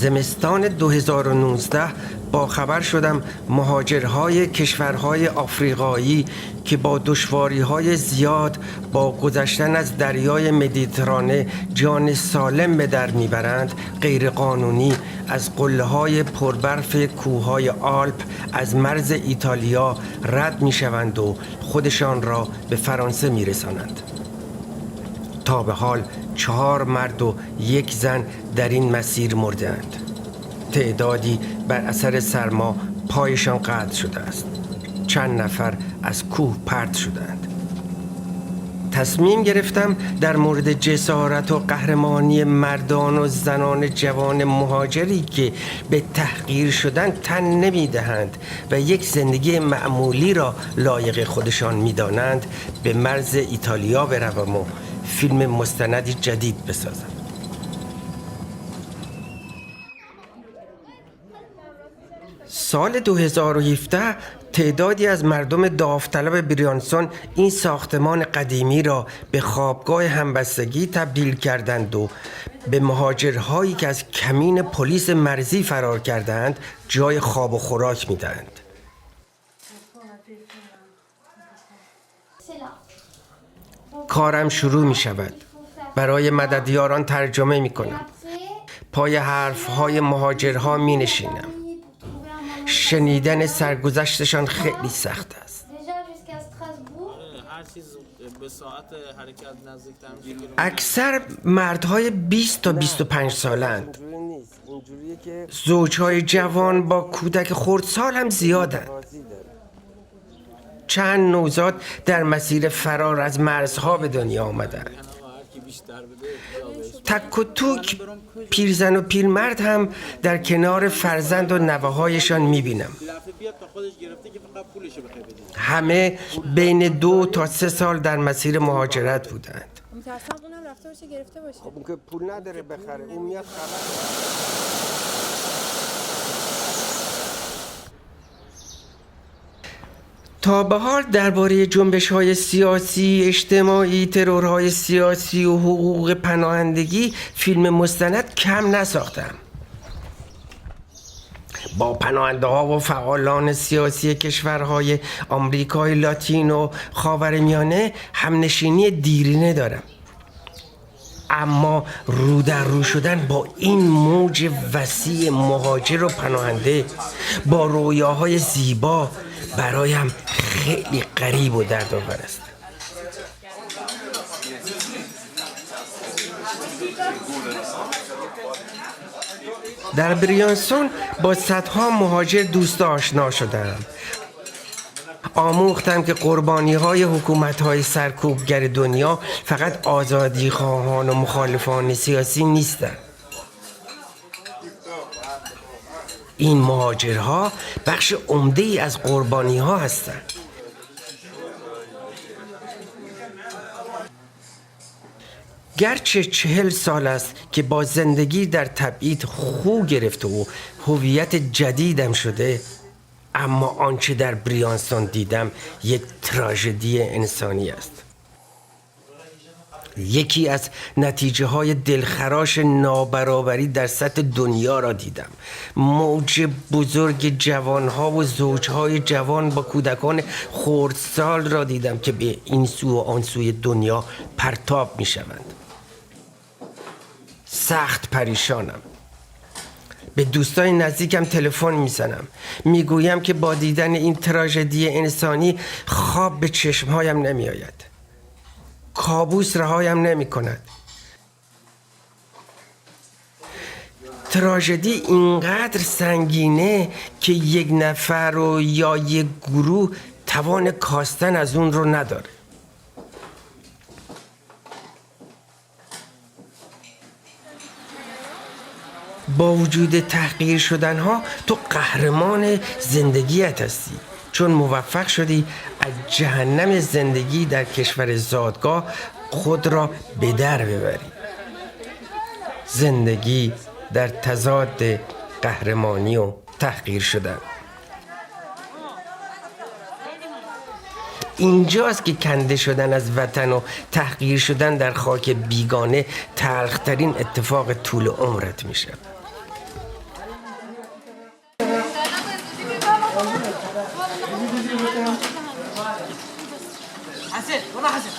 زمستان 2019 با خبر شدم مهاجرهای کشورهای آفریقایی که با دشواری‌های زیاد با گذشتن از دریای مدیترانه جان سالم به در میبرند غیرقانونی از قله‌های پربرف کوههای آلپ از مرز ایتالیا رد میشوند و خودشان را به فرانسه میرسانند. تا به حال 4 مرد و 1 زن در این مسیر مردند. تعدادی بر اثر سرما پایشان قطع شده است. چند نفر از کوه پرت شدند. تصمیم گرفتم در مورد جسارت و قهرمانی مردان و زنان جوان مهاجری که به تحقیر شدن تن نمیدهند و یک زندگی معمولی را لایق خودشان میدانند به مرز ایتالیا بروم و فیلم مستندی جدید بسازم. سال 2017 تعدادی از مردم داوطلب بریانسون این ساختمان قدیمی را به خوابگاه همبستگی تبدیل کردند و به مهاجرهایی که از کمین پلیس مرزی فرار کردند جای خواب و خوراک می‌دهند. کارم شروع می شود. برای مددیاران ترجمه می کنم. پای حرفهای مهاجرها می نشینم. شنیدن سرگذشتشان خیلی سخت است. اکثر مردهای 20 تا 25 سالند. زوجهای جوان با کودک خردسال هم زیادند. چند نوزاد در مسیر فرار از مرزها به دنیا آمدند. تک و توک پیرزن و پیرمرد هم در کنار فرزند و نوه‌هایشان می‌بینم. همه بین 2 تا 3 سال در مسیر مهاجرت بودند. اونم رفته باشه گرفته باشه. خب اون که پول نداره بخره، اون میاد خبر. تا به حال درباره جنبش‌های سیاسی، اجتماعی، ترورهای سیاسی و حقوق پناهندگی فیلم مستند کم نساختم. با پناهنده‌ها و فعالان سیاسی کشورهای آمریکای لاتین و خاورمیانه همنشینی دیرینه دارم. اما رو در رو شدن با این موج وسیع مهاجر و پناهنده با رویاهای زیبا برایم خیلی غریب و دردآور است. در بریانسون با صدها مهاجر دوست آشنا شدم. آموختم که قربانی‌های حکومت‌های سرکوبگر دنیا فقط آزادی‌خواهان و مخالفان سیاسی نیستند. این مهاجرها بخش عمده‌ای از قربانی‌ها هستند. گرچه 40 سال است که با زندگی در تبعید خو گرفته و هویت جدیدم شده، اما آنچه در بریانسون دیدم یک تراژدی انسانی است. یکی از نتیجه های دلخراش نابرابری در سطح دنیا را دیدم. موج بزرگ جوانها و زوجهای جوان با کودکان خردسال را دیدم که به این سو و آن سوی دنیا پرتاب می شوند. سخت پریشانم. به دوستای نزدیکم تلفن میزنم. میگویم که با دیدن این تراژدی انسانی خواب به چشمهایم نمی آید. کابوس رهایم نمی کند. تراژدی اینقدر سنگینه که یک نفر و یا یک گروه توان کاستن از اون رو نداره. با وجود تحقیر شدن ها تو قهرمان زندگیت هستی، چون موفق شدی از جهنم زندگی در کشور زادگاه خود را به در ببری. زندگی در تضاد قهرمانی و تحقیر شدن. اینجاست که کنده شدن از وطن و تحقیر شدن در خاک بیگانه تلخترین اتفاق طول عمرت میشه. حسن والله حسن